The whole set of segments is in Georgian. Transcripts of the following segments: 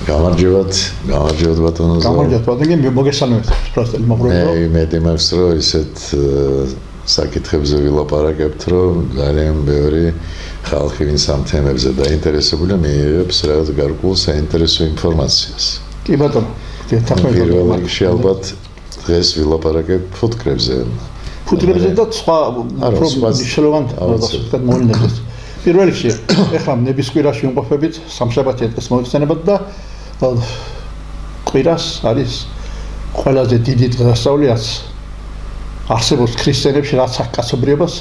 გამარჯობათ ბატონო. გამარჯობათ ბატონო, მოგესალმებით პროსტელი მოყრობილო. მე მეც რომ ისეთ საკითხებზე ვილაპარაკებთ, რომ ძალიან ბევრი ხალხი ვინც ამ თემებზე დაინტერესებულია, მიიღებს რაღაც გარკვეულ საინტერესო ინფორმაციას. კი ბატონო, პირველ რიგში ალბათ დღეს ვილაპარაკებთ ფუტკრებზე. ფუტკრებზე და სხვა მნიშვნელოვან რაღაცებთან მოვლენებზე. პირველ რიგში, ეხლა ნებისკვირაში ვიმყოფებით, სამშაბათი დღეს მოიხსენებათ და კვირას არის ყველაზე დიდი დღესასწაულიც არსებობს ქრისტიანებში, რაც კაცობრიობას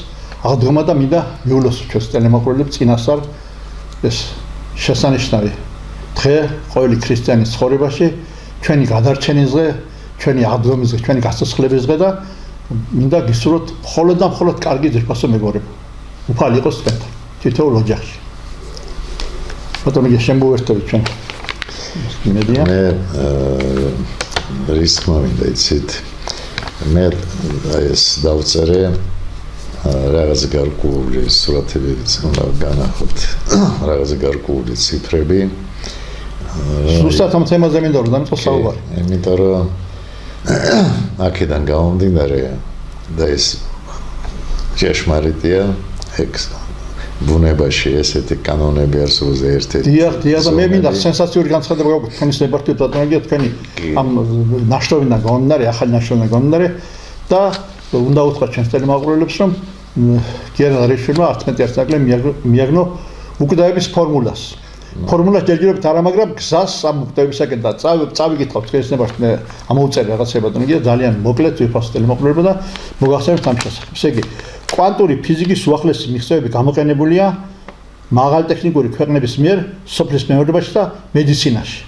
აღდგომა და მინდა მიულოს ჩვენს ტელემოყრილებს წინასწარ ეს შესანიშნავი დღე ყოველი ქრისტიანის ცხოვრებაში, ჩვენი გადარჩენის დღე, ჩვენი აღდგომის დღე, ჩვენი გასაცვლელის დღე და მინდა გისურვოთ მხოლოდ და მხოლოდ კარგი ძირფასო მეგობრება. უფალი იყოს თქვენთან თითოეულ ოჯახში. ბატონო, შემოვერთებით ჩვენ. მედია. მე რისკმა მინდა იცით. მე ეს დავწერე რაღაც გარკვეული სურათებიც უნდა განახოთ. რაღაც გარკვეული ციფრები. ზუსტად ამ თემაზე მინდა რომ დამწყოს საუბარი. იმიტომ რომ აქედან გამომდინარე და ეს ჭეშმარიტია ექს ბუნებაში ესეთი კანონები არსებობს ერთ-ერთი. დიახ, და მე მინდა სენსაციური განცხადება გაგვიქვთ თქვენის ნებართვით ბატონო, თქვენი ამ ნაშრომიდან გამომდინარე, ახალი ნაშრომიდან გამომდინარე და უნდა უთხრათ ჩვენს ტელემოყრილებს, რომ გენერალ რეშვილმა 11 წელი მიაგნო უკვდავების ფორმულას. ფორმულას ჯერჯერობით არა, მაგრამ გზას ამ უკვდავებისაკენ და წავიკითხავთ თქვენს ნებართვით, მე ამოვწერე რაღაცა ბატონო, ძალიან მოკლედ ვიფასო ტელემოყრილება და მოგახსენებთ ამ შესახებ. ესე იგი, კვანტური ფიზიკის უახლესი მიღწევები გამოყენებულია მაღალ ტექნიკური ქვეყნების მიერ სოფლის მეურნეობაში და მედიცინაში.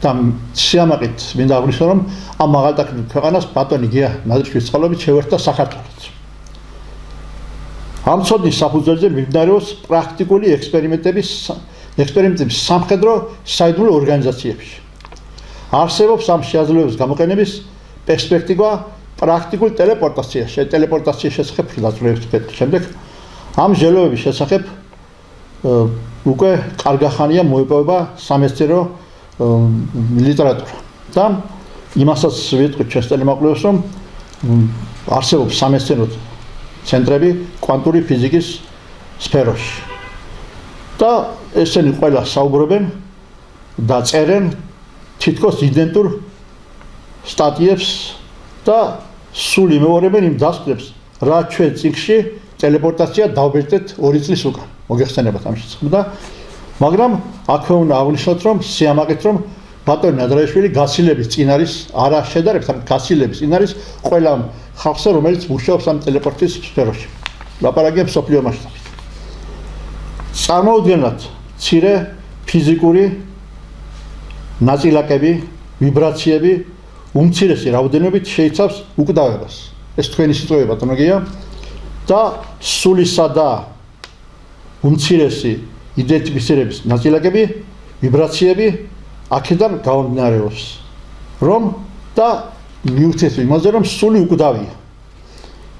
და სიამაყით მინდა აღვნიშნო, რომ ამ მაღალ ტექნიკურ ქვეყანას ბატონი გია ნადირშვილის წყალობით შეუერთდა საქართველოც. ამ ცოდნის საფუძველზე მიმდინარეობს პრაქტიკული ექსპერიმენტების სამხედრო საიდუმლო ორგანიზაციებში. არსებობს ამ შეაძლებლობის გამოყენების პერსპექტივა პრაქტიკულ ტელეპორტაციაში, ტელეპორტაციის შესახებ დაწვრილებით შემდეგ ამ ჟელოების შესახებ უკვე კარგახანია მოიპოვება სამეცნიერო ლიტერატურა. და იმასაც ვიტყვით ჩვენს ტელემოყრილებს, რომ არსებობს სამეცნიერო ცენტრები კვანტური ფიზიკის სფეროში. და ესენი ყველა საუბრობენ და წერენ თითქოს იდენტურ სტატიებს და სულ იმეორებენ იმ დასკვნებს, რაც ჩვენ წიგნში ტელეპორტაცია დავბეჭდეთ 2 წლის უკან. მოგეხსენებათ ამ შესახებ და მაგრამ აქვე უნდა აღვნიშნოთ, რომ სიამაყით, რომ ბატონი ნადირაშვილი გაცილების წინ არის, არა შედარებით, ამ გაცილების წინ არის ყველა ხალხზე, რომელიც მუშაობს ამ ტელეპორტაციის სფეროში. ლაპარაკია მსოფლიო მასშტაბით. წარმოუდგენლად მცირე ფიზიკური ნაწილაკები, ვიბრაციები უმცირესი რაოდენობით შეიცავს უკვდავებას. ეს თქვენი სიტყვები ბატონო გია და სულისა და უმცირესი იდენტიფიცირების ნაწილაკები, ვიბრაციები აქედან გამომდინარეობს, რომ და მიუხედავად იმაზე, რომ სული უკვდავია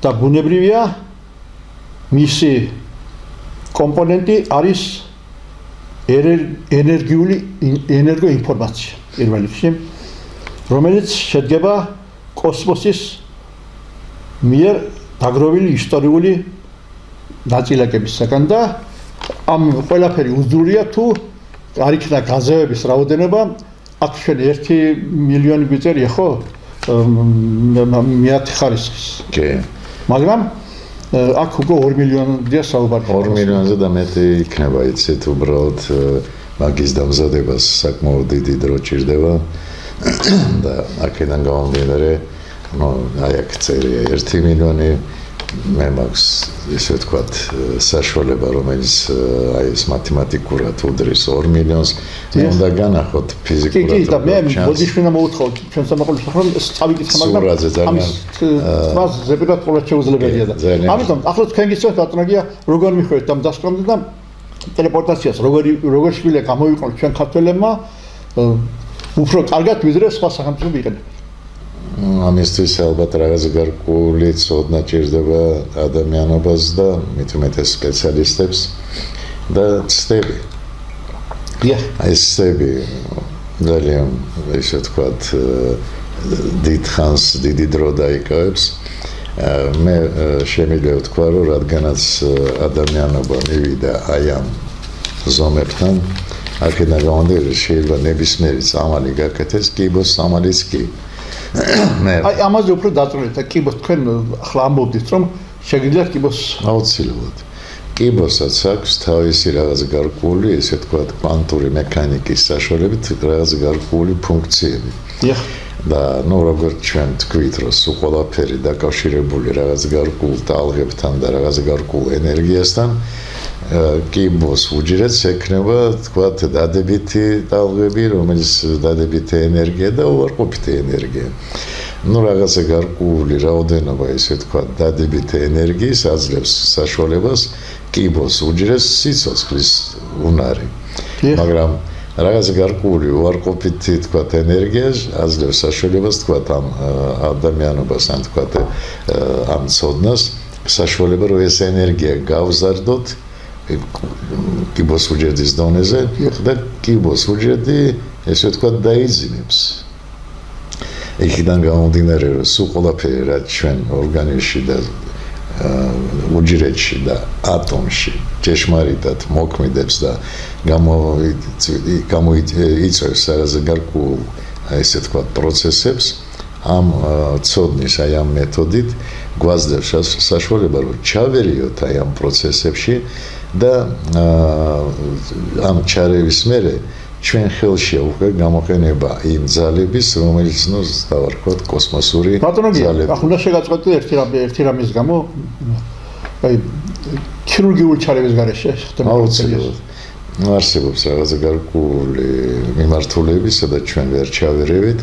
და ბუნებრივია მისი კომპონენტი არის ენერგოინფორმაცია პირველ რიგში, რომელიც შედგება კოსმოსის მიერ დაგროვილი ისტორიული ნაწილაკებისგან და ამ ყველაფერი უძურია თუ არ იქნა გაზევების რაოდენობა, აქ ჩვენ 1 მილიონი გვიწერია, ხო? მეათე ხარისხის. კი. მაგრამ აქ უკვე 2 მილიონია საუბარი. 2 მილიონზე და მეტი იქნება, იცით, უბრალოდ მაგის დამზადებას საკმაოდ დიდი დრო ჭირდება და აქედან გამომდინარე, აი აქ წერია 1 მილიონი, მე მაქვს ისე ვთქვათ საშუალება, რომელიც აი ეს მათემატიკურად უდრის 2 მილიონს, მე უნდა განახოთ ფიზიკურად. კი, და მე მოდიშვენა მოუთხოვთ ჩვენს სამოყრილებს, რომ წავიკითხე, მაგრამ ამას ზეპირად ყოველთვის შეუძლებელია და ამიტომ ახლა თქვენ გიცნობთ ბატონია, როგორ მიხვდეთ ამ დასკვნამდე და ტელეპორტაციას როგორ შეიძლება გამოვიყენოთ ჩვენ ქართველებმა უფრო კარგად ვიდრე სხვა სახელმწიფოები იყენებენ. ამისთვის ალბათ რაღაც გარკვეული ცოდნა ჭირდება ადამიანობას და მით უმეტეს სპეციალისტებს და ცდები. Yeah. ეს ცდები ძალიან ესე ვთქვათ დიდ ხანს დიდი დრო დაიკავებს მე შემიძლია ვთქვა რომ რადგანაც ადამიანობა მივიდა აი ამ ზომებთან აქედან გამომდინარე შეიძლება ნებისმიერი წამალი გაკეთდეს კიბოს წამალიც კი აი ამაზე უფრო დაწვრილეთ და კიბოს თქვენ ახლა ამბობდით რომ შეგიძლიათ კიბოს აუცილებლად კიბოსაც აქვს თავისი რაღაც გარკვეული ესე ვთქვათ კვანტური მექანიკის საშუალებით რაღაც გარკვეული ფუნქციები და ნუ როგორც ჩვენ თქვით რომ სულ ყველაფერი დაკავშირებული რაღაც გარკვეულ ტალღებთან და რაღაც გარკვეულ ენერგიასთან კიბოს უჯრედს ექნება თქვათ დადებითი ტალღები რომელიც დადებითი ენერგია და უარყოფითი ენერგია ნუ რაღაცა გარკვეული რაოდენობა ესე ვთქვათ დადებითი ენერგიის აძლევს საშუალებას კიბოს უჯრედს სიცოცხლის უნარი მაგრამ რაღაც გარკვეული უარყოფითი თქვათ ენერგია აძლევს საშუალებას თქვათ ამ ადამიანობას ან თქვათ ამ ცოდნას საშუალება რომ ეს ენერგია გავზარდოთ კიბოს უჯრედის დონეზე და კიბოს უჯრედი ესე ვთქვათ დაიძინებს იქიდან გამომდინარე რომ სულ ყველაფერი რაც ჩვენ ორგანიზმში და უჯრედში და ატომში ჭეშმარიტად მოქმედებს და გამოიწვევს რაღაც გარკვეულ ესე ვთქვათ პროცესებს ამ ცოდნის აი ამ მეთოდით გვაძლევს საშუალება რომ ჩავერიოთ აი ამ პროცესებში და ამ ჩარევის მერე ჩვენ ხელშია უკვე გამოყენება იმ ძალების რომელიც ნუ დავარქვათ კოსმოსური ძალები. ახლა უნდა შეგაწყვეტოთ ერთი რამის გამო აი ქირურგიული ჩარევის გარეშე ხდება აუცილებლად არსებობს რაღაც გარკვეული მიმართულები სადაც ჩვენ ვერ ჩავერევით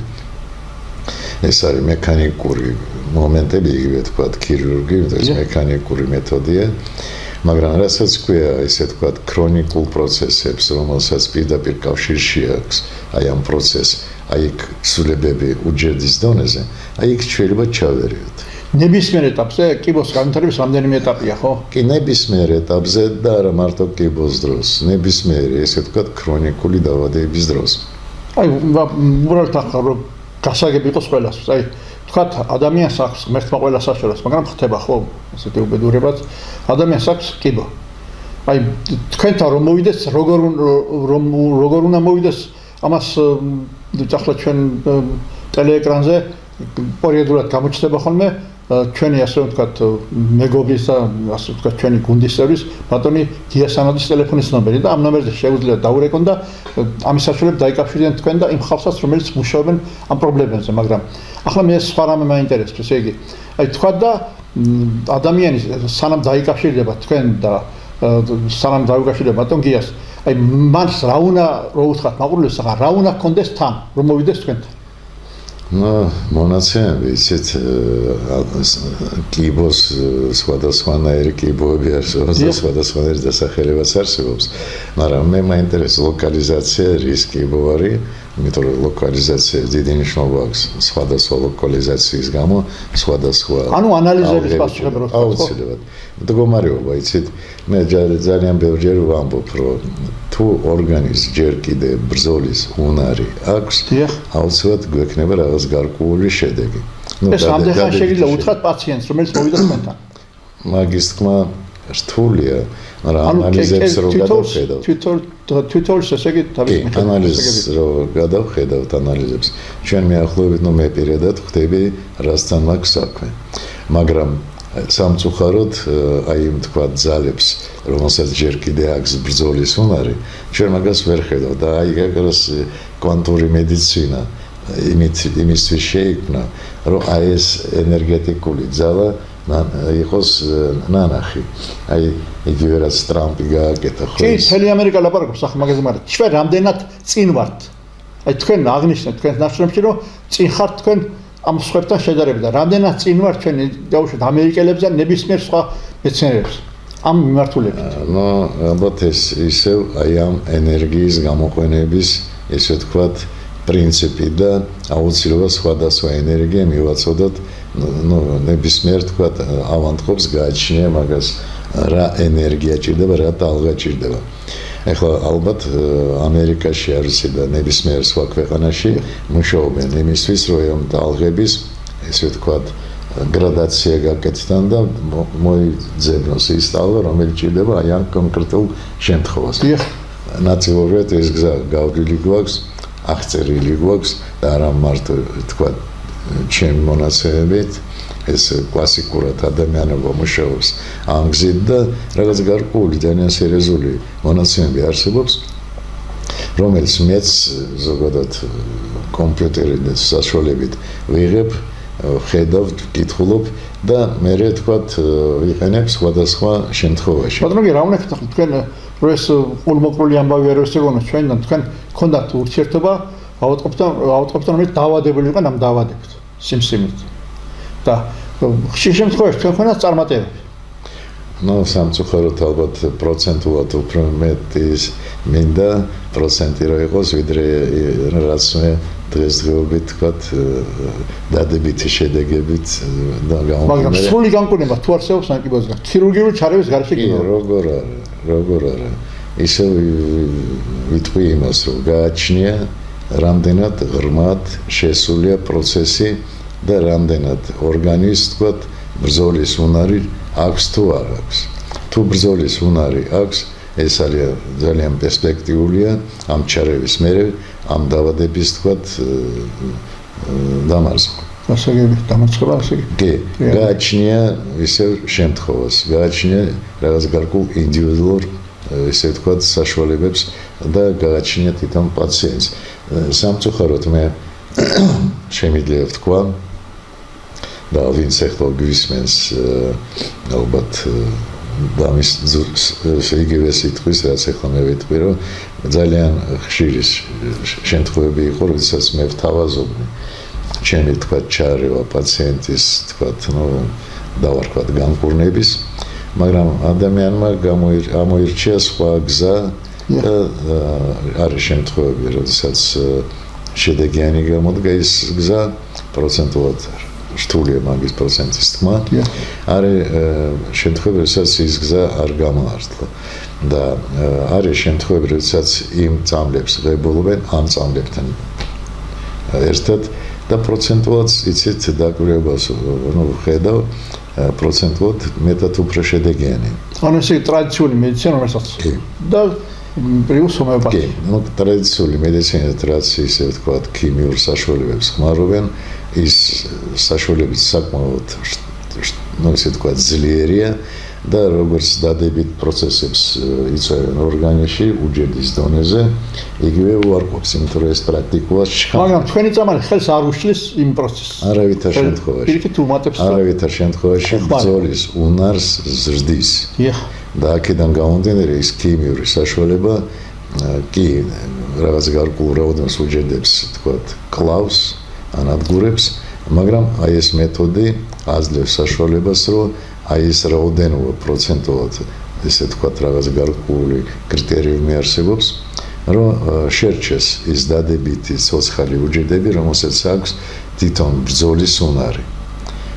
ეს არის მექანიკური მომენტები იგივე თქვათ ქირურგი ეს მექანიკური მეთოდია მაგრამ რასაც ქვია ესე ვთქვათ ქრონიკულ პროცესებს რომელსაც პირდაპირ კავშირში აქვს აი ამ პროცესს აი ცვლილებები უჯრედის დონეზე აი იქ შეიძლება ჩავერიოთ ნებისმიერ ეტაპზე კიბოს განვითარების რამდენიმე ეტაპია ხო? კი ნებისმიერ ეტაპზე და არა მარტო კიბოს დროს ნებისმიერი ესე ვთქვათ ქრონიკული დაავადებების დროს აი უბრალოდ ახლა რომ გასაგები იყოს ყველას აი თქვათ ადამიანს აქვს ღმერთმა ყველა საშუალებას მაგრამ ხდება ხო ესეთი უბედურებაც ადამიანს აქვს კიბო აი თქვენთან რომ მოვიდეს როგორ უნდა მოვიდეს ამას ახლა ჩვენ ტელეეკრანზე პერიოდულად გამოჩნდება ხოლმე ჩვენი ასე ვთქვათ მეგობრის და ასე ვთქვათ ჩვენი გუნდის წევრის ბატონი გიასანოდის ტელეფონის ნომერი და ამ ნომერზე შეუძლიათ დაურეკონ და ამის საშუალებით დაიკავშირდნენ თქვენ და იმ ხალხსაც რომელიც მუშაობენ ამ პრობლემებზე მაგრამ ახლა მე სხვა რამე მაინტერესებს ესე იგი აი თქვა და ადამიანი სანამ დაიკავშირდება თქვენ და სანამ დაუკავშირდება ბატონ გიას აი მას რა უნდა რო უთხრათ მაყურებელს ახლა რა უნდა გქონდეს თან რომ მოვიდეს თქვენთან მონაცემები იცით კიბოს სხვადასხვანაირი კიბოები არსებობს და სხვადასხვანაირი დასახელებაც არსებობს მაგრამ მე მაინტერესებს ლოკალიზაცია რის კიბო არის იმიტომ რომ ლოკალიზაცია დიდი მნიშვნელობა აქვს სხვადასხვა ლოკალიზაციის გამო სხვადასხვა ანუ ანალიზების პასუხისმგებლობა აუცილებლად მდგომარეობა იცით მე ძალიან ბევრჯერ ვამბობ რომ თუ ორგანიზმს ჯერ კიდე ბრძოლის უნარი აქვს აუცილებლად გვექნება რაღაც გარკვეული შედეგი ეს ამდენხან შეიძლება უთხრათ პაციენტს რომელიც მოვიდა თქვენთან მაგის თქმა რთულია მაგრამ ანალიზებს რო გადავხედავთ თვითონს ესე იგი თავის ანალიზს რო გადავხედავთ ანალიზებს ჩვენ მიახლოებით ნუ მე პირადად ხვდები რასთან მაქვს საქმე მაგრამ სამწუხაროდ აი იმ თქვა ძალებს რომელსაც ჯერ კიდე აქვს ბრძოლის უნარი ჩვენ მაგას ვერ ხედავ და აი ეგრეს კვანტური მედიცინა იმისთვის შეიქმნა რომ აი ეს ენერგეტიკული ძალა იყოს ნანახი აი იგივე რაც ტრამპი გააკეთა ხო კი მთელი ამერიკა ლაპარაკობს ახლა მაგაზე მაგრამ ჩვენ რამდენად წინ ვართ აი თქვენ აღნიშნეთ თქვენ ნაშრომში რომ წინ ხართ თქვენ ამ სხვებთან შედარებით და რამდენად წინ ვართ ჩვენ დაუშვათ ამერიკელებს და ნებისმიერ სხვა მეცნიერებს ამ მიმართულებით ნუ ალბათ ეს ისევ აი ამ ენერგიის გამოყენების ესე ვთქვათ პრინციპი და აუცილებლად სხვადასხვა ენერგია მივაწოდოთ ნუ ნებისმიერ თქვათ ავანტყოფს გააჩნია მაგას რა ენერგია ჭირდება რა ტალღა ჭირდება ეხლა ალბათ ამერიკაში არის და ნებისმიერ სხვა ქვეყანაში მუშაობენ იმისთვის, რომ ტალღების ესე ვთქვათ გრადაცია გაკეთდნენ და მოიძებნოს ის ტალღა, რომელიც ჭირდება აი ამ კონკრეტულ შემთხვევაში. ნაწილობრივად ეს გზა გავდილი გვაქვს, აღწერილი გვაქვს და არა მარტო ვთქვათ ჩემი მონაცემებით ეს კლასიკურად ადამიანობა მუშაობს ამ გზით და რაღაც გარკვეული ძალიან სერიოზული მონაცემები არსებობს, რომელიც მეც ზოგადად კომპიუტერით საშუალებით ვიღებ, ხედავ, ვკითხულობ და მე ვთქვათ ვიყენებ სხვადასხვა შემთხვევაში. ბატონო, რა უნდა გითხრათ, თქვენ რო ეს ყურმოყრული ამბავი არ ვესწრებოno ჩვენთან, თქვენ გქონდათ ურთიერთობა ავადმყოფთან, რომელიც დაავადებული იყო ამ დაავადებით, სიმსივნით. და ხშირ შემთხვევაში თქვენ ხონდათ წარმატებები. ნუ სამწუხაროდ ალბათ პროცენტულად უფრო მეტი მინდა პროცენტი რო იყოს, ვიდრე რაც მე დღესდღეობით თქვათ დადებითი შედეგებით და გამომდინარე. მაგრამ სრული განკურნება თუ არსებობს ანტიბიოტიკებთან, ქირურგიული ჩარევის გარეშე კი როგორ არა. ისე ვიტყვი იმას, რომ გააჩნია რამდენად ღრმად შესულია პროცესი და რამდენად ორგანიზმს თქვათ ბრძოლის უნარი აქვს თუ არ აქვს. თუ ბრძოლის უნარი აქვს, ეს არის ძალიან პერსპექტიულია ამ ჩარევის მერე ამ დაავადების თქვათ დამარცხება. ასე იგი დამარცხება ასე იგი. კი, გააჩნია ისევ შემთხვევას, გააჩნია რაღაც გარკვეულ ინდივიდუალურ ესე ვთქვათ საშუალებებს და გააჩნია თვითონ პაციენტს. სამწუხაროდ მე შემიძლია ვთქვა და ვინც ახლა გვისმენს ალბათ დამის იგივე სიტყვის, რაც ახლა მე ვიტყვი, რომ ძალიან ხშირი შემთხვევები იყო, როდესაც მე ვთავაზობდი ჩემი თქვათ ჩარევა პაციენტის თქვათ დავარქვათ განკურნების, მაგრამ ადამიანმა გამოირჩია სხვა გზა და არის შემთხვევები, როდესაც შედეგიანი გამოდგა ის გზა პროცენტულად რთულია მაგის პროცენტის თქმა. არის შემთხვევები, როდესაც ის გზა არ გამოართლა და არის შემთხვევები, როდესაც იმ წამლებს ღებულობენ ამ წამლებთან ერთად და პროცენტულად იცით დაკვირვებას ხედავ პროცენტულად მეტად უფრო შედეგიანი. ანუ ეს ტრადიციული მედიცინა რომელსაც და პრიუს ჰომეოპათია. კი, ტრადიციული მედიცინა რაც ისე ვთქვათ ქიმიურ საშუალებებს ხმარობენ, ის საშუალებიც საკმაოდ ისე ვთქვათ ძლიერია და როგორც დადებით პროცესებს იწვევენ ორგანიზმში უჯრედის დონეზე, იგივე უარყოფს, იმიტომ რომ ეს პრაქტიკულად მაგრამ თქვენი წამალი ხელს არ უშლის იმ პროცესს. არავითარ შემთხვევაში. პირიქით უმატებს არავითარ შემთხვევაში ბრძოლის უნარს ზრდის. და აქედან გამომდინარე ის ქიმიური საშუალება კი რაღაც გარკვეულ რაოდენობას უჯრედებს თქვათ კლავს, ანადგურებს, მაგრამ აი ეს მეთოდი აძლევს საშუალებას, რომ აი ეს რაოდენობა პროცენტულად ესე თქვათ რაღაც გარკვეული კრიტერიუმი არსებობს, რომ შერჩეს ის დადებითი ცოცხალი უჯრედები, რომელსაც აქვს თვითონ ბრძოლის უნარი.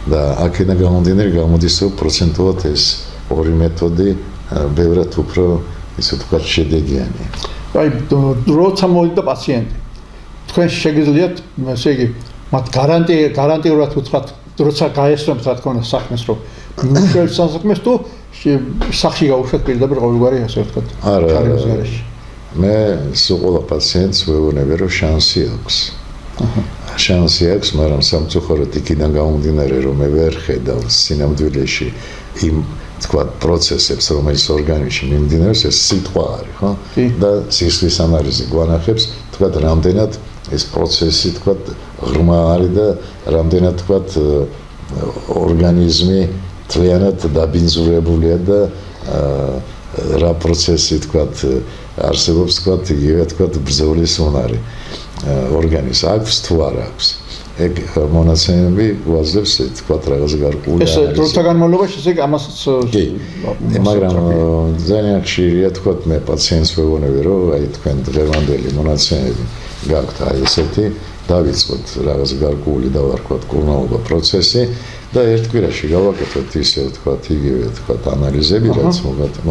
და აქედან გამომდინარე გამოდის, რომ პროცენტულად ეს ორი მეთოდი ბევრად უფრო ისე ვთქვათ შედეგიანია. აი როცა მოვიდა პაციენტი, თქვენ შეგიძლიათ ესე იგი მათ გარანტიულად ვთქვათ, როცა გაესწრებთ რა თქმა უნდა საქმეს, რომ მუშაობს საქმეს თუ სახში გაუშვათ პირდაპირ ყოველგვარი ასე ვთქვათ. არა, მე სულ პაციენტს ვეუბნები, რომ შანსი აქვს. შანსი აქვს, მაგრამ სამწუხაროდ იქიდან გამომდინარე, რომ მე ვერ ხედავ სინამდვილეში იმ თქვათ პროცესებს, რომელიც ორგანიზმში მიმდინარეობს, ეს სიტყვა არის, ხო? და სისხლის ანალიზი გვანახებს, თქვათ, რამდენად ეს პროცესი, თქვათ, ღრმა არის და რამდენად, თქვათ, ორგანიზმი მთლიანად დაბინძურებულია და რა პროცესი, თქვათ, არსებობს, თქვათ, იგივე, თქვათ, ბრძოლის უნარი ორგანიზმს აქვს თუ არ აქვს. ეგ მონაცემები გვაძლევს თქვათ რაღაც გარკვეული ეს დროთა განმავლობაში ესე ამასაც კი მაგრამ ძალიან ხშირია თქვათ მე პაციენტს ვეუბნები რომ აი თქვენ დღევანდელი მონაცემები გაქვთ აი ესეთი დავიწყოთ რაღაც გარკვეული დავარქვათ კურნალობა პროცესი და ერთ კვირაში გავაკეთოთ ისე თქვათ იგივე თქვათ ანალიზები რაც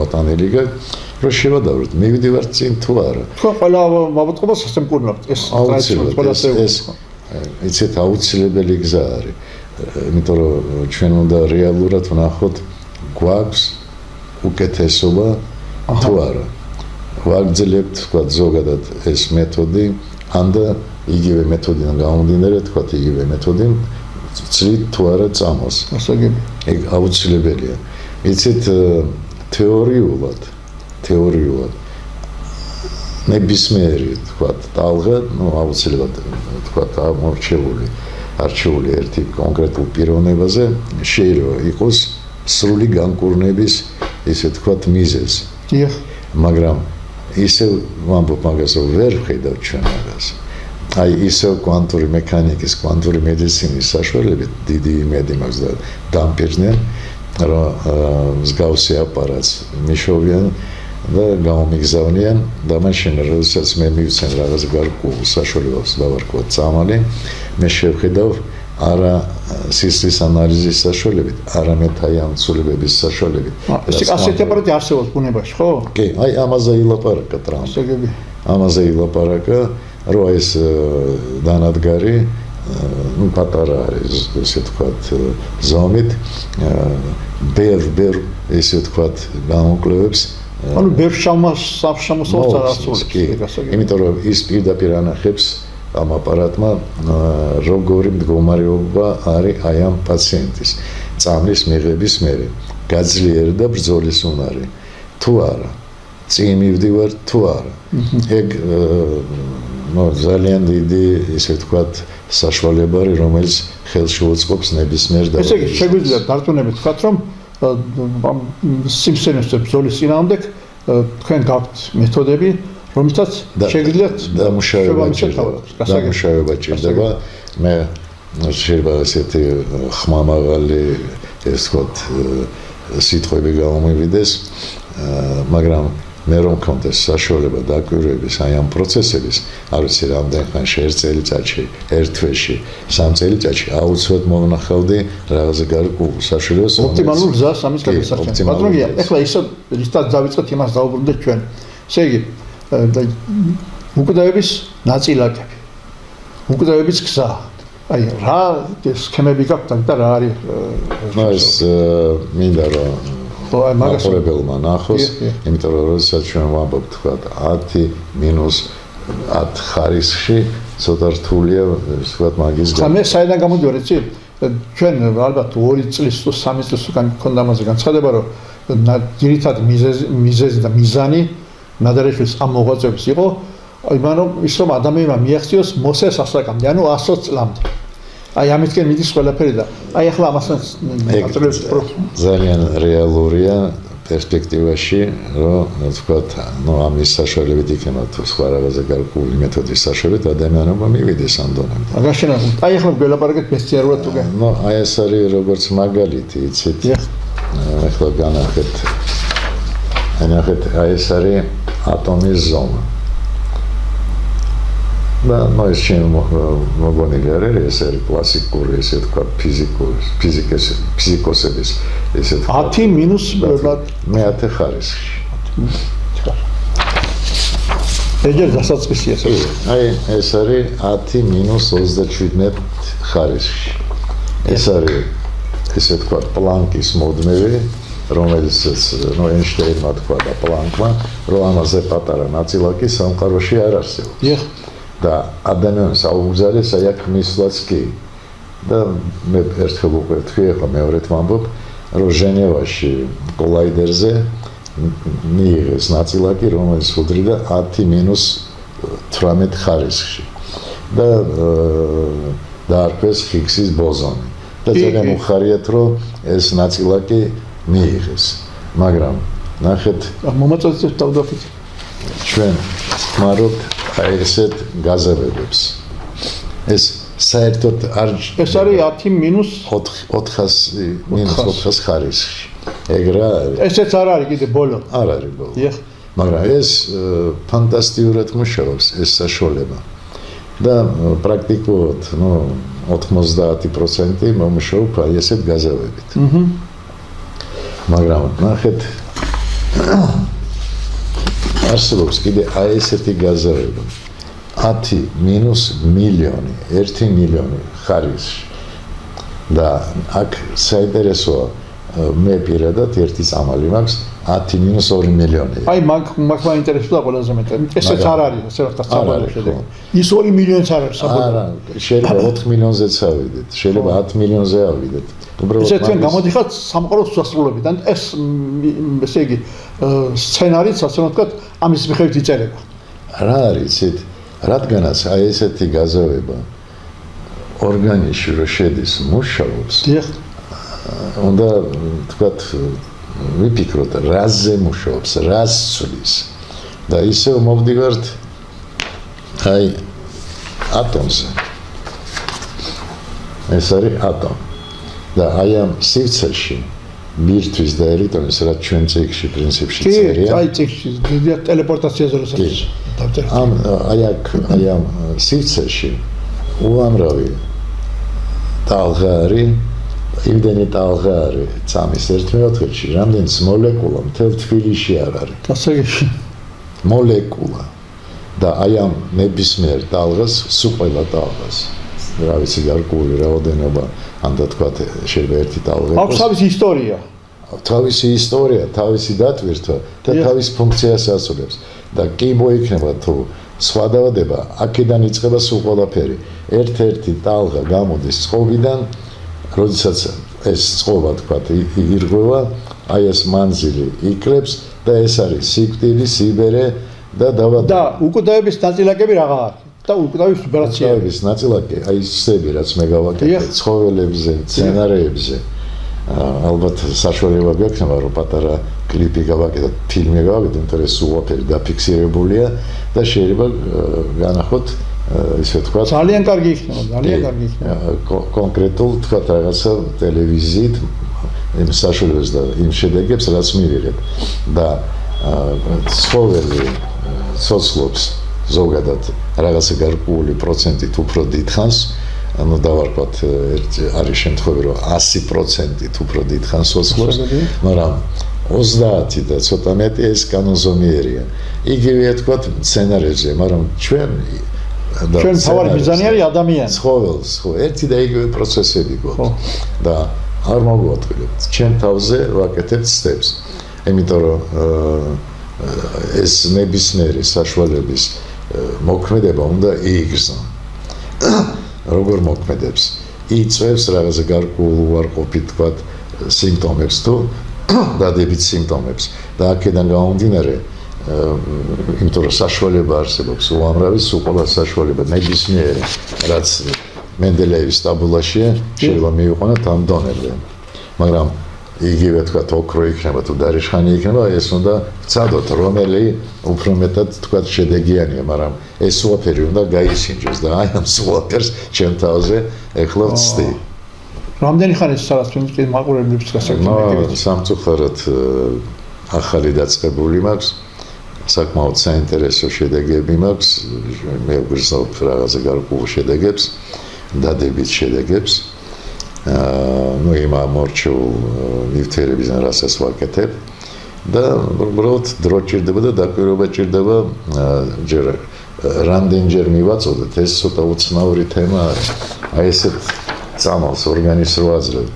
მოტანილი გაქვს რომ შევადაროთ, მივიდივართ წინ თუ არა. თქვენ ყველა მაბატყობას ასემკურნებთ ეს ტრადიციულად ყველას ეს იცით აუცილებელი გზა არის. იმიტომ რომ ჩვენ უნდა რეალურად ვნახოთ გვაქვს უკეთესობა თუ არა. ვაგრძელებთ თქვა ზოგადად ეს მეთოდი, ანდა იგივე მეთოდიდან გამომდინარე, თქვა იგივე მეთოდი ცრით თუ არა წამოს. ასაგები. ეგ აუცილებელია. იცით თეორიულად ნებისმიერი თქვა ტალღა, აუცილებლად თქვა არჩეული ერთი კონკრეტულ პიროვნებაზე შეიძლება იყოს სრული განკურნების ისე თქვა მიზეზი. დიახ. მაგრამ ისე ვამბობ მაგას რომ ვერ ხედავ ჩვენ მაგას. აი ისე კვანტური მექანიკის, კვანტური მედიცინის საშუალებით დიდი იმედი მაქვს და დამპირდნენ რომ მსგავსი აპარატს მიშოვიან და გამომიგზავნიან და მაშინ როდესაც მე მივცენ რაღაც გარკვეულ საშუალებას დავარქვა წამალი, მე შევხედავ არა სისხლის ანალიზის საშუალებით, არამედ აი ამ ცვლილებების საშუალებით. ეს ასეთი აპარატი არსებობს ბუნებაში, ხო? კი, აი ამაზე ილაპარაკა ტრამპი. ასაგები. ამაზე ილაპარაკა, რომ ეს დანადგარი პატარა არის, ესე ვთქვათ, ზომით, ბერ ესე ვთქვათ, გამოკვლევებს ანუ ბევრ სამშამოსულს არ ასწავლებს. კი, იმიტომ რომ ის პირდაპირ ანახებს ამ აპარატმა როგორი მდგომარეობა არის აი ამ პაციენტის წამლის მიღების მერე გაძლიერდა ბრძოლის უნარი თუ არა წინ მივდივარ თუ არა ეგ ძალიან დიდი ისე ვთქვათ საშუალება არის რომელიც ხელს შეუწყობს ნებისმიერ და ესე იგი შეგვიძლია დარწმუნებით ვთქვათ რომ სიმსივნეს ბრძოლის წინააღმდეგ თქვენ გაქვთ მეთოდები რომელსაც შეგიძლიათ დამუშავება ჭირდება მე შეიძლება ესეთი ხმამაღალი ეს ვთქვათ სიტყვები გამომივიდეს მაგრამ მე რომ მქონდეს საშუალება დაკვირვების აი ამ პროცესების არ ვიცი რამდენ ხანში ერთ წელიწადში ერთ თვეში სამ წელიწადში აუცილებლად მოვნახავდი რაღაც გარკვეულ საშუალებას ოპტიმალურ გზას ამის გადასარჩენად პატრონია ეხლა ისე რითაც დავიწყეთ იმას დავუბრუნდეთ ჩვენ ესე იგი უკვდავების ნაწილაკები უკვდავების გზა აი რა სქემები გაქვთ და რა არის ეს მინდა რომ მაყურებელმა ნახოს იმიტომ რომ როდესაც ჩვენ ვამბობთ თქვა 10 -10 ხარისხში ცოტა რთულია თქვა მაგის გზა მე საიდან გამოდივარ იცი ჩვენ ალბათ 2 წლის თუ 3 წლის უკან მქონდა ამაზე განცხადება რომ ძირითადი მიზეზი და მიზანი ნადარიშვილის ამ მოღვაწეობის იყო იმან რომ ის რომ ადამიანმა მიაღწიოს მოსეს ასაკამდე ანუ 100 წლამდე აი ამითკენ მიდის ყველაფერი და აი ახლა ამასაც ძალიან რეალურია პერსპექტივაში რომ ვთქვათ ნუ ამის საშუალებით იქნება თუ სხვა რაღაცა გარკვეული მეთოდის საშუალებით ადამიანობა მივიდეს ამ დონემდე აგაშენა აი ახლა გველაპარაკეთ მეცნიერულად თუ ნუ აი ეს არის როგორც მაგალითი იცით ახლა განახეთ აი ეს არის ატომის ზომა და ნუ ეს ჩვენ მოგონილი არის ეს არის კლასიკური ესე თქვა ფიზიკოსების ესე თქვა 10 მინუს მე-10 ხარისხში ეჯერ დასაწყისია აი ეს არის 10-27 ხარისხში ეს არის ესე თქვა პლანკის მოდმევი რომელიც ნუ ეინშტეინმა თქვა და პლანკმა რომ ამაზე პატარა ნაწილაკი სამყაროში არ არსებობს და ადამიანს აუგზავნეს აი აქ მისვლაც კი და მე ერთხელ უკვე თქვი ახლა მეორედ ვამბობ რომ ჟენევაში კოლაიდერზე მიიღეს ნაწილაკი რომელიც უდრიდა 10-18 ხარისხში და დაარქვეს ჰიგსის ბოზონი და ძალიან უხარიათ რომ ეს ნაწილაკი მიიღეს მაგრამ ნახეთ მომაწოდეთ დავდაფით ჩვენ ხმარობთ აი ესეთ გაზებებებს ეს საერთოდ არ ეს არის 10-400 ხარისხში ეგ რა ესეც არ არის კიდე ბოლო არ არის ბოლო მაგრამ ეს ფანტასტიკურად მუშაობს ეს საშუალება და პრაქტიკულად ნუ 90% მომუშავებ აი ესეთ გაზებებით მაგრამ ნახეთ არსებობს კიდე აი ესეთი გაზავება 10 მინუს მილიონი 1 მილიონი ხარისში და აქ საინტერესოა მე პირადად ერთი წამალი მაქვს 10 მინუს 2 მილიონი. აი მაგ მაინტერესებდა ყველაზე მეტად. ესეც არ არის, ასე ვთქვათ, საბოლოო შედეგი. ის 2 მილიონიც არ არის საბოლოო. არა, შეიძლება 4 მილიონზეც ავიდეთ, შეიძლება 10 მილიონზე ავიდეთ. ესე თქვენ გამოდიხართ სამყაროს უსასრულობიდან. ეს ესე იგი სცენარიც, ასე ვთქვათ, ამის მიხედვით იწერება. რა არის, იცით? რადგანაც აი ესეთი გაზავება ორგანიზმში რო შედის მუშაობს. დიახ. უნდა თქვათ ვიფიქროთ რაზე მუშაობს, რას ცვლის და ისევ მოვდივართ აი ატომზე. ეს არის ატომი და აი ამ სივრცეში ბირთვის და ელექტრონის რაც ჩვენ წიგნში პრინციპში წერია. კი, აი წიგნში ტელეპორტაციაზე როსაც დავწერთ. აი ამ სივრცეში უამრავი ტალღა არის იმდენი ტალღა არის წამის 1/4-ში, რამდენიც მოლეკულა მთელ თბილისში არ არის. ასე იგი მოლეკულა და აი ამ ნებისმიერ ტალღას, სულ ყველა ტალღას, რა ვიცი, გარკვეული რაოდენობა, ან და თქვა შეიძლება ერთი ტალღა აქვს თავისი ისტორია. თავისი ისტორია, თავისი დატვირთვა და თავის ფუნქციას ასრულებს და კი მოიქნება თუ სხვა დაავადება, აქედან იწყება სულ ყველაფერი. ერთ-ერთი ტალღა გამოდის წყობიდან როდესაც ეს წყობა თქვა ირღვევა, აი ეს მანძილი იკლებს და ეს არის სიკვდილი, სიბერე და დაავადება. და უკვდავების ნაწილაკები რაღა არის? და უკვდავების ოპერაციები. უკდავების ნაწილაკი, აი ისები, რაც მე გავაკეთე ცხოველებზე, მცენარეებზე. ალბათ საშუალება გვექნება, რომ პატარა კლიპი გავაკეთოთ, ფილმი გავაკეთოთ, იმიტომ რომ სულ ყველაფერი დაფიქსირებულია და შეიძლება განახოთ ისე თქვა ძალიან კარგი იქნება, ძალიან კარგი იქნება. კონკრეტულ თქვა რაღაცა ტელევიზიით იმ საშუალებას და იმ შედეგებს რაც მივიღეთ და ცხოველი სოცლობს ზოგადად რაღაცა გარკვეული პროცენტით უფრო დიდხანს, ანუ დავარქვათ არის შემთხვევები რომ 100%-ით უფრო დიდხანს სოცლობს, მაგრამ 30 და ცოტა მეტი ეს კანონზომიერია. იგივეა თქვა სცენარეზე, მაგრამ ჩვენ თავარი მიზანი არის ადამიანი. ცხოველს, ერთი და იგივე პროცესები გვაქვს და არ მოგვატყილებთ. ჩვენ თავზე ვაკეთებთ სტეპს. იმიტომ რომ ეს ნებისმიერი საშუალების მოქმედება უნდა იიგრძნო. როგორ მოქმედებს? იწვევს რაღაცა გარკვეულ უარყოფით თქვა სიმპტომებს თუ დადებით სიმპტომებს და აქედან გამომდინარე იმიტომ რომ საშუალება არსებობს უამრავი სულ ყველა საშუალება ნებისმიერი რაც მენდელეევის ტაბულაშია შეიძლება მივიყვანოთ ამ დონეზე მაგრამ იგივე თქვა ოქრო იქნება თუ დარიშხანი იქნება ეს უნდა ვცადოთ რომელი უფრო მეტად თქვა შედეგიანია მაგრამ ეს ყველაფერი უნდა გაისინჯოს და აი ამ ყველაფერს ჩემ თავზე ეხლა ვცდი რამდენი ხანი სადაც თქვენ კი მაყურებლებს გასაგებია სამწუხაროდ ახალი დაწყებული მაქვს საკმაოდ საინტერესო შედეგები მაქვს მე ვგრძნობ რაღაცა გარკვეულ შედეგებს დადებით შედეგებს ну იმ ამორჩეულ ნივთიერებიდან რასაც ვაკეთებ და უბრალოდ დრო ჭირდება და დაკვირვება ჭირდება ჯერ რამდენჯერ მივაწოდეთ ეს ცოტა უცნაური თემა არის აი ესეთ წამალს ორგანიზმს რო აძლევ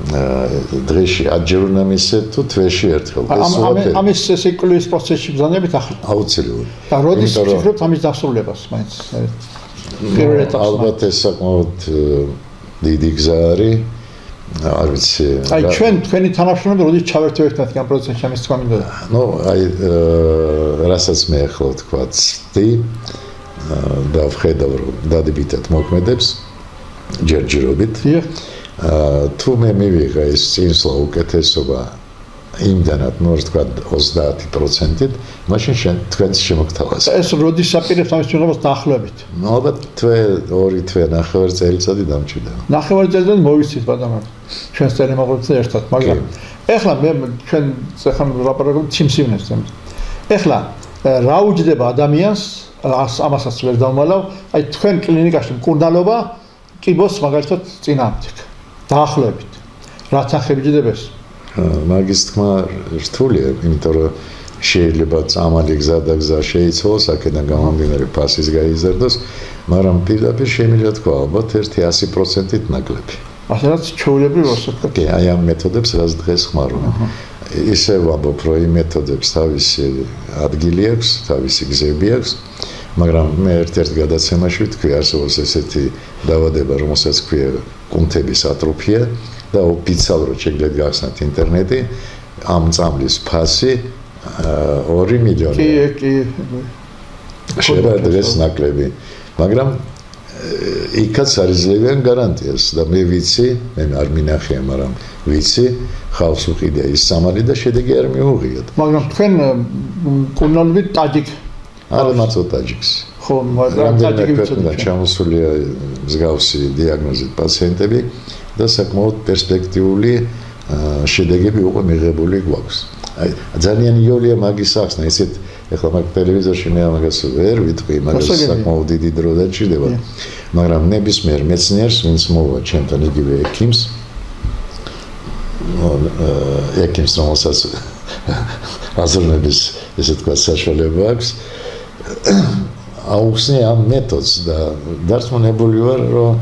დღეში აჯერ უნდა მისცე თუ თვეში ერთხელ ეს ყველაფერი ამის სიკვდილის პროცესში ბრძანებით ახლა აუცილებლად და როდის ვფიქრობთ ამის დასრულებას მაინც პირველ ეტაპში ალბათ ეს საკმაოდ დიდი გზა არის არ ვიცი აი ჩვენ თქვენი თანამშრომლები როდის ჩავერთვით ამ პროცესში ამის თქვა მინდოდა ну აი რასაც მე ახლა თქვა ცდი და ვხედავ რომ დადებითად მოქმედებს ჯერჯერობით თუ მე მივიღე ეს წინსვლა უკეთესობა იმდანად ნუ თქვა 30%-ით მაშინ თქვენს შემოგთავაზეთ ეს როდის საპირებს ამის მიღებას დაახლოებით ну ალბათ ორი თვე ნახევარ წელიწადი დამჭირდება ნახევარ წელიწადი მოვიცით ბატონო ჩვენს ტელემოყოლებთან ერთად მაგრამ ეხლა მე ჩვენ ახლა ვლაპარაკობთ სიმსივნეს ეხლა რა უჯდება ადამიანს ამასაც ვერ დავმალავ აი თქვენ კლინიკაში მკურნალობა კიბოს მაგალითად წინააღმდეგ დაახლოებით რა თანხები ჯდებეს მაგის თქმა რთულია იმიტომ რომ შეიძლება წამალი გზა და გზა შეიცვალოს, აქედან გამომდინარე ფასის გაიზარდოს, მაგრამ პირდაპირ შემიძლია თქვა ალბათ 100%-ით ნაკლები. ასეც ჩვეულებრივ ასე ვთქვათ. კი, აი ამ მეთოდებს რაც დღეს ხმარობენ. ისე ვამბობ, რომ იმ მეთოდებს თავისი ადგილი აქვს, თავისი გზები აქვს, მაგრამ მე ერთ-ერთ გადაცემაში ვთქვი, არსებობს ესეთი დაავადება, რომელსაც ქვია კუნთების ატროფია და ოფიციალურად შეგიძლიათ გახსნათ ინტერნეტი, ამ წამლის ფასი 2 მილიონი. კი. შეიძლება დღეს ნაკლები, მაგრამ იქაც არ იძლევიან გარანტიას და მე ვიცი, მე არ მინახია, მაგრამ ვიცი, ხალხს უყიდია ის სამალი და შედეგი არ მიუღიათ. მაგრამ თქვენ კუნალობით ტაჯიკ არა მართლა ტაჯიკს. ხო, მაგრამ რამდენიმე ტაჯიკი ქვეყნიდან ჩამოსულია მსგავსი დიაგნოზით პაციენტები და საკმაოდ პერსპექტიული შედეგები უკვე მიღებული გვაქვს. აი ძალიან იოლია მაგის ახსნა, ისეთ ეხლა მაგ ტელევიზორში მე ამას ვერ ვიტყვი, მაგას საკმაოდ დიდი დრო დაჭირდება. მაგრამ ნებისმიერ მეცნიერს, ვინც მოვა ჩემთან იგივე ექიმს, რომელსაც აზროვნების ესე თქვა საშუალება აქვს, აუხსნე ამ მეთოდს და დარწმუნებული ვარ, რომ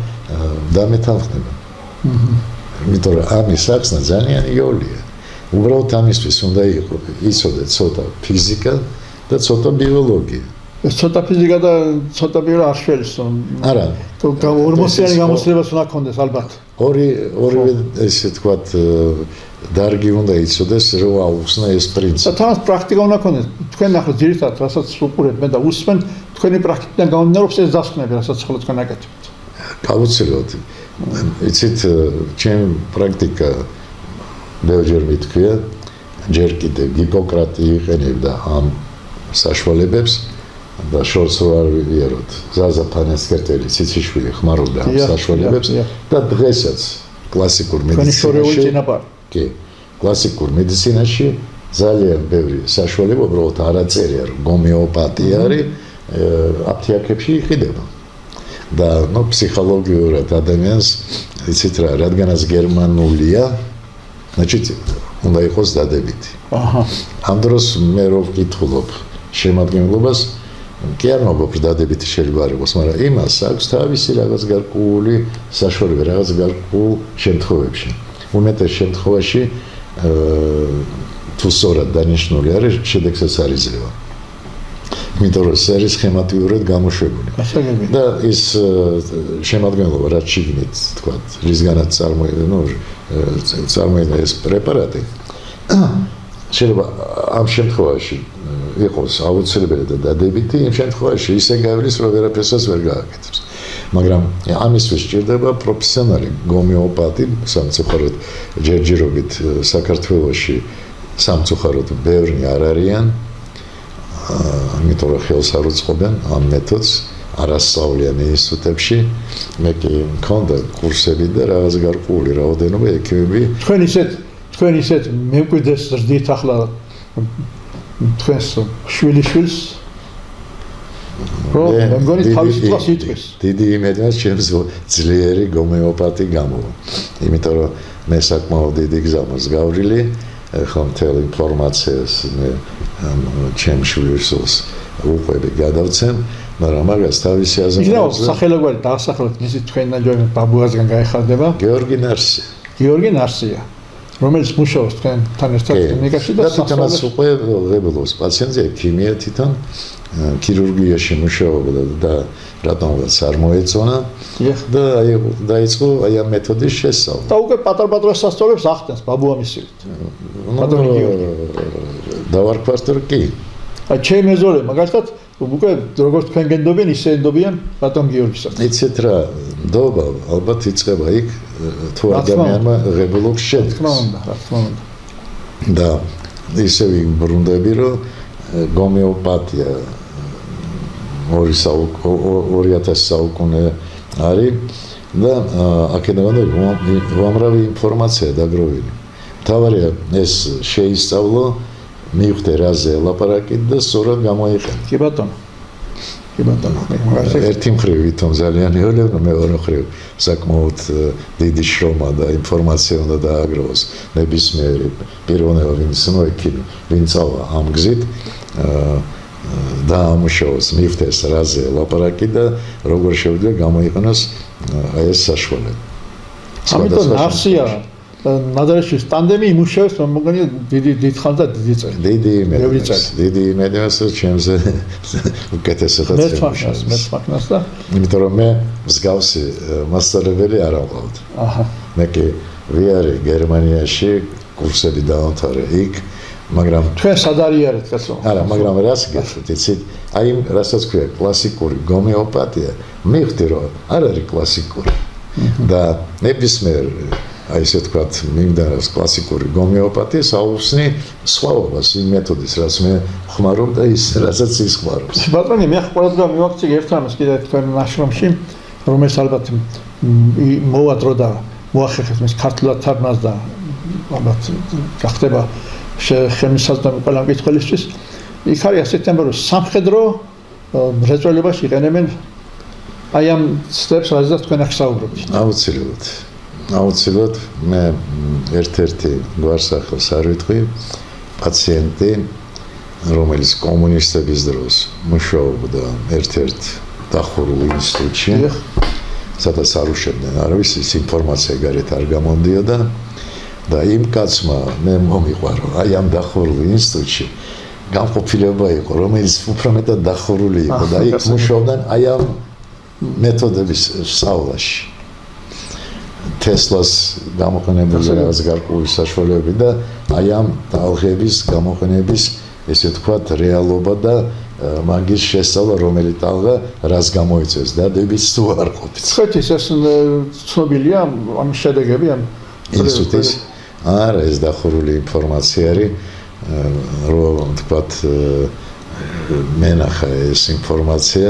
დამეთანხმდება. იმიტომ რომ ამის ახსნა ძალიან იოლია. უბრალოდ ამისთვის უნდა იცოდეთ ცოტა ფიზიკა და ცოტა ბიოლოგია. ცოტა ფიზიკა და ცოტა ბიოლოგია არ შველის. არა. 40-იანი გამოცდილებას უნდა ქონდეს ალბათ. ორივე ესე თქვათ დარგი უნდა იცოდეს, რომ აუხსნა ეს პრინციპი. და თამას პრაქტიკა უნდა ქონდეს. თქვენ ახლა ძირითადად რასაც უყურებთ მე და usმენ, თქვენი პრაქტიკიდან გამომდინარეობს ეს დასკვნები, რასაც ხოლმე თქვენ აკეთებთ. გაუცილებლად. იცით, ჩემი პრაქტიკა ბევრჯერ მითქვია, ჯერ კიდევ ჰიპოკრატე იყენებდა ამ საშუალებებს და შორს რო არ ვიეროთ. ზაზა ფანასკერტელი ციციშვილი ხმარობდა ამ საშუალებებს და დღესაც კლასიკურ მედიცინაში კი, კლასიკურ მედიცინაში ძალიან ბევრი საშუალება უბრალოდ არ აწერია, რომ გომეოპათია არის, აფთიაქებში იყიდება. და ფსიქოლოგიურად ადამიანს იცით რა, რადგანაც გერმანულია, значит, უნდა იყოს დადებითი. ამ დროს მე რო ვკითხულობ შემადგენლობას, კი არ მოგობ დადებითი შეიძლება არ იყოს, მაგრამ იმას აქვს თავისი რაღაც გარკვეული საშუალება, რაღაც გარკვეულ შემთხვევებში. უმეტეს შემთხვევაში თუ სწორად დანიშნული არის, შედეგსაც არ იძლევა. იმიტომ რომ ეს არის სქემატიურად გამოშვებული. და ის შემადგენლობა რაც შიგნით, თქვა, რისგანაც წარმოიდგა ეს პრეპარატი, შეიძლება ამ შემთხვევაში იყოს აუცილებელი და დადებითი, იმ შემთხვევაში ისე გავლის, რომ ვერაფერსაც ვერ გააკეთებს. მაგრამ ამისთვის სჭირდება პროფესიონალი გომეოპათი, სამწუხაროდ ჯერჯერობით საქართველოში სამწუხაროდ ბევრი არ არიან. იმიტომ რომ ხელს არ უწყობენ ამ მეთოდს, არ ასწავლიან ინსტიტუტებში, მე კი მქონდა კურსები და რაღაც გარკვეული რაოდენობა ექიმები. თქვენ ისეთ მემკვიდრეს ზრდით ახლა თქვენს შვილიშვილს რომ მე მგონი თავის თავს იტყვის. დიდი იმედია ჩემს ძლიერი გომეოპათი გამოვა. იმიტომ რომ მე საკმაოდ დიდი გზა მოსგავრილი, ახლა მთელი ინფორმაციას მე ჩემ შვილიშვილს უყვები გადავცემ, მაგრამ მაგას თავისი აზრით სახელოგვარი დაასახელოთ მისი თქვენ ნაჯორი ბაბუასგან გაეხარდება გიორგი ნარსია, რომელიც მუშაობს თქვენთან ერთად კლინიკაში და თვითონაც უკვე ღებულობს პაციენტზე ექიმია თვითონ ქირურგიაში მუშაობდა და რატომღაც არ მოეწონა და დაიწყო აი ამ მეთოდის შესწავლა. და უკვე პატარ-პატარა სასწავლებს ახდენს ბაბუამისივით. დავარქვათ რომ კი. აი ჩემი ეზოლე მაგალითად უკვე როგორც თქვენ გენდობიან ისე ენდობიან ბატონ გიორგისაც. იცით რა, ნდობა ალბათ იწყება იქ თუ ადამიანმა ღებულობს შეძლოს. რა თქმა უნდა. და ისე ვიმბრუნდები რომ გომეოპათია 2000 საუკუნე არის და აქედან უამრავი ინფორმაცია დაგროვილი. მთავარია ეს შეისწავლო, მივხვდე რაზე ლაპარაკით და სწორად გამოიყენო. კი ბატონო. კი ბატონო, ერთი მხრივ ვითომ ძალიან იოლევნა, მეორე მხრივ საკმაოდ დიდი შრომა და ინფორმაცია უნდა დააგროვოს ნებისმიერი პიროვნება, ვინც მოიქილი, ვინც ამ გზით დაამუშავოს, მივხვდეს რაზე ლაპარაკი და როგორ შეუძლია გამოიყენოს ეს საშუალება. ამიტომ არსია ნადარიშვილის ტანდემი იმუშავებს, რომ მოგონია დიდ ხანს და დიდი წელი. დიდი იმედია, რომ ჩემზე უკეთესი ხალხი მერცხმაკნას და იმიტომ რომ მე მსგავსი მასწავლებელი არ ავყავდი. მე კი ვიარე გერმანიაში კურსები დავამთავრე იქ, მაგრამ თქვენ სად არიარეთ კაცო? არა, მაგრამ რას გეცით, იცით? აი რასაც ქვია კლასიკური გომეოპათია, მივხვდი რომ არ არის კლასიკური. და ნებისმიერ აი ესე ვთქვათ, მიმდევრს კლასიკური გომეოპათიის აუხსნი სხვაობას იმ მეთოდის, რაც მე ხმარობ და ის რასაც ის ხმარობს. ბატონი, მე ყველგან მივაქცია ერთ რამეს კიდე თქვენ ნაშრომში, რომელიც ალბათ მოვადრო და მოახერხეთ მის ქართულად თარგმნას და ალბათ გახდება ხელმისაწვდომი ყველა მკითხველისთვის. იქ არის ასეთი თემა, რომ სამხედრო მრეწველობაში იყენებენ აი ამ სტეპს, რაზეც თქვენ აქ საუბრობთ. აუცილებლად მე ერთ-ერთი გვარსახელს არ ვიტყვი, პაციენტი, რომელიც კომუნისტების დროს მუშაობდა ერთ-ერთ დახურულ ინსტიტუტში, სადაც არ უშვებდნენ არავის, ის ინფორმაცია გარეთ არ გამოდიოდა და იმ კაცმა მე მომიყვა, რომ აი ამ დახურულ ინსტიტუტში განყოფილება იყო, რომელიც უფრო მეტად დახურული იყო და იქ მუშაობდნენ აი ამ მეთოდების სწავლაში. Teslas გამოყენებული რაღაც გარკვეული საშუალებები და აი ამ ტალღების გამოყენების ესე ვთქვათ რეალობა და მაგის შესწავლა, რომელი ტალღა რას გამოიწვევს და დების თუ არ ყოფით. ხეთის ეს ცნობილია ამ შედეგები ამ ინსტიტუტის არა ეს დახურული ინფორმაცია არის, რომ ვთქვათ მენახა ეს ინფორმაცია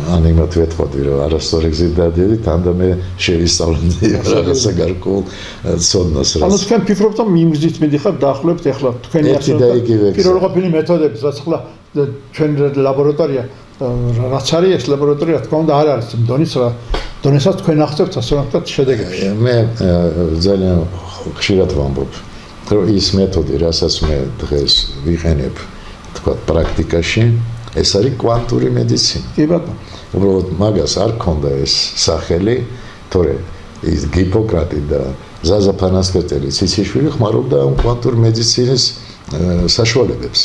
ან იმათ ვეთქვი, რომ არასწორი გზით დადიოდი, თან და მე შევისწავლდი რაღაცა გარკვეულ ცოდნას. ანუ თქვენ ფიქრობთ, რომ იმ გზით მიდიხარ დაახლოებით ახლა თქვენი პირველყოფილი მეთოდების, რაც ახლა ჩვენ ლაბორატორია, რაც არის ეს ლაბორატორია, რა თქმა უნდა არ არის დონესაც თქვენ ახსენებთ ასე რომ ვთქვათ შედეგებში. მე ძალიან ხშირად ვამბობ, რომ ის მეთოდი, რასაც მე დღეს ვიყენებ, ვთქვათ პრაქტიკაში, ეს არის კვანტური მედიცინა. კი ბატონო. უბრალოდ მაგას არ ქონდა ეს სახელი, თორემ ის ჰიპოკრატე და ზაზა ფანასკერტელი ციციშვილი ხმარობდა ამ კვანტურ მედიცინის საშუალებებს.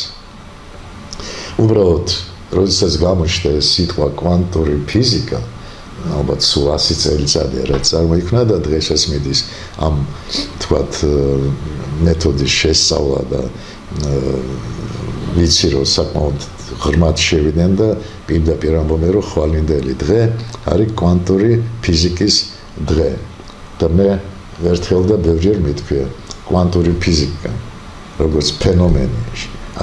უბრალოდ, როდესაც გამოჩნდა ეს სიტყვა კვანტური ფიზიკა, ალბათ სულ 100 წელიწადია რაც წარმოიქმნა და დღესაც მიდის ამ თქვათ მეთოდის შესწავლა და ვიცი რომ საკმაოდ ღრმად შევიდნენ და პირდაპირ ამბობენ რომ ხვალინდელი დღე არის კვანტური ფიზიკის დღე და მე ერთხელ და ბევრჯერ მითქვია კვანტური ფიზიკა როგორც ფენომენი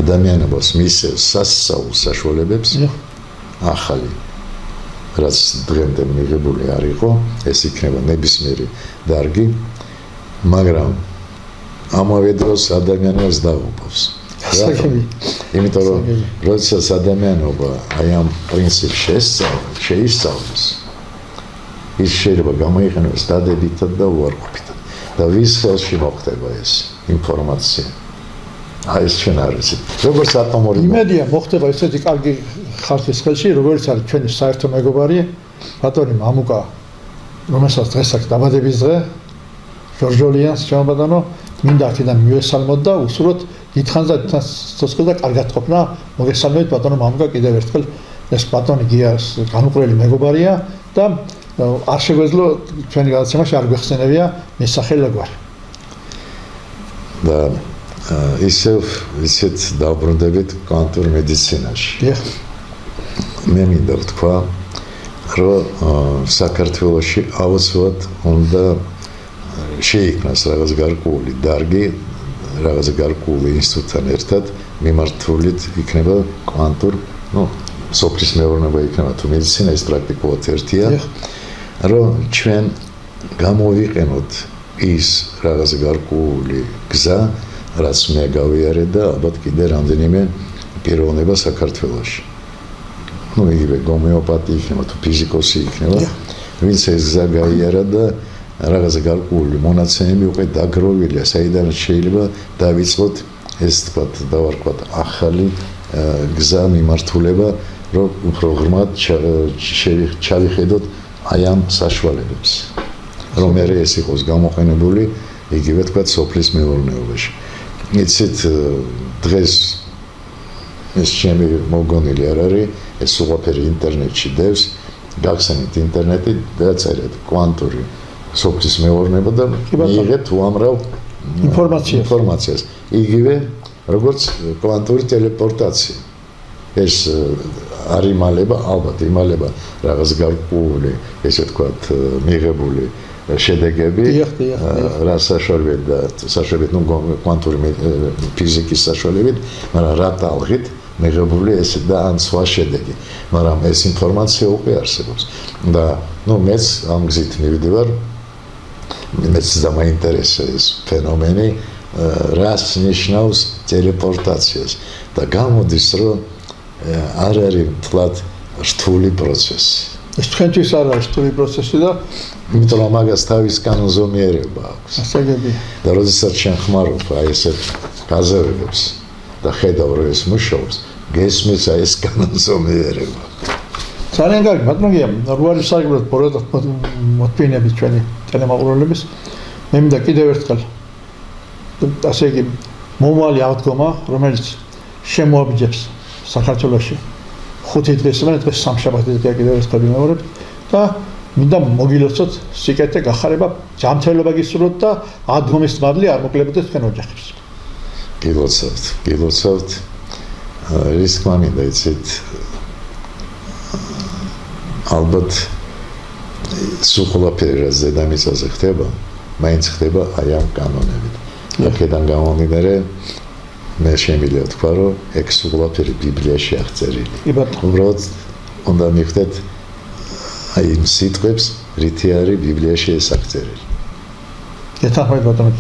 ადამიანებს მისცემს სასწაულ საშუალებებს ახალი რაც დღემდე მიღებული არ იყო ეს იქნება ნებისმიერი დარგი მაგრამ ამავე დროს ადამიანებს დაუპოვს იმიტომ რომ როდესაც ადამიანობა აი ამ პრინციპს შეისწავლის ის შეიძლება გამოიყენოს დადებითად და უარყოფითად და ვის ხელში მოხდება ეს ინფორმაცია აი ეს ჩვენ არ ვიცით როგორც ატომური იმედია მოხდება ესეთი კარგი ხალხის ხელში როგორც არის ჩვენი საერთო მეგობარი ბატონი მამუკა რომელსაც დღეს აქვს დაბადების დღე ჟორჟოლიანს ჩემბატონო მინდა აქედან მივესალმოთ და უსურვოთ დიდხანს და ცოცხლ და კარგად ყოფნა მოგესალმებით ბატონო მამუკა კიდევ ერთხელ ეს ბატონი გიას განუყრელი მეგობარია და არ შეგვეძლო ჩვენი გადაცემაში არ გვეხსენებია მის სახელგვარი და ისევ ისეთ დაბრუნდებით კვანტურ მედიცინაში მე მინდა ვთქვა რომ საქართველოში აუცილებლად უნდა შეიქმნას რაღაც გარკვეული დარგი რაღაც გარკვეული ინსტიტუტთან ერთად მიმართულით იქნება კვანტურ სოფლის მეურნეობა იქნება თუ მედიცინა ის პრაქტიკულად ერთია რომ ჩვენ გამოვიყენოთ ის რაღაც გარკვეული გზა რაც მე გავიარე და ალბათ კიდე რამდენიმე პიროვნება საქართველოში ну იგივე გომეოპათი იქნება თუ ფიზიკოსი იქნება ვინც ეს გზა გაიარა და რაღაცა გარკვეული მონაცემები უკვე დაგროვილია საიდანაც შეიძლება დავიწყოთ ეს თქვათ დავარქვათ ახალი გზა მიმართულება რომ უფრო ღრმად ჩავიხედოთ აი ამ საშუალებებს რომ ეს იყოს გამოყენებული იგივე თქვათ სოფლის მეურნეობაში იცით დღეს ეს ჩემი მოგონილი არ არის ეს უყოფერი ინტერნეტში დევს გახსენით ინტერნეტი დაწერეთ კვანტური სოფლის მეურნეობა და მიიღეთ უამრავ ინფორმაციას იგივე როგორც კვანტური ტელეპორტაცია ეს არ იმალება ალბათ იმალება რაღაც გარკვეული ესე ვთქვათ მიღებული შედეგები რა საშუალებით ნუ კვანტური ფიზიკის საშუალებით მაგრამ რა ტალღით მიღებული ეს და ან სხვა შედეგი მაგრამ ეს ინფორმაცია უკვე არსებობს და ნუ მეც ამ გზით მივიდივარ მეც დამაინტერესა ეს ფენომენი რას ნიშნავს ტელეპორტაციას და გამოდის რომ არ არის მთლად რთული პროცესი ეს თქვენთვის არ არის რთული პროცესი და იმიტომ რომ მაგას თავის კანონზომიერება აქვს ასაგები და როდესაც შენ ხმარობ აი ესეთ გაზევებებს და ხედავ რომ ეს მუშაობს გესმის აი ეს კანონზომიერება ძალიან კარგი ბატონია რო არის საერთოდ ბოროტად მოთმინებით ჩვენი ტელემაყურებლების მე მინდა კიდევ ერთხელ ასე იგი მომავალი აღდგომა რომელიც შემოაბიჯებს საქართველოში 5 დღესმე დღეს სამშაბათი კიდევ ერთხელ ვიმეორებ და მინდა მოგილოცოთ სიკეთე გახარება ჯანმრთელობა გისურვოთ და აღდგომის მადლი არ მოკლებოდეთ თქვენ ოჯახებს გილოცავთ ის თქმა მინდა იცით ალბათ სულ ყველაფერი რაც დედამიწაზე ხდება მაინც ხდება აი ამ კანონებით აქედან გამომდინარე მე შემიძლია თქვა რომ ეგ სულ ყველაფერი ბიბლიაში აღწერილი უბრალოდ უნდა მივხვდეთ აი იმ სიტყვებს რითი არის ბიბლიაში ეს აღწერილი გეთანხმებით ბატონო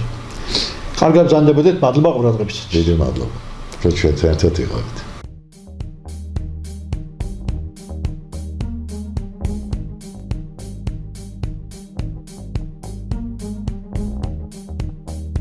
კარგად ბრძანდებოდეთ მადლობა ყურადღებისთვის დიდი მადლობა ჩვენ ერთად იყავით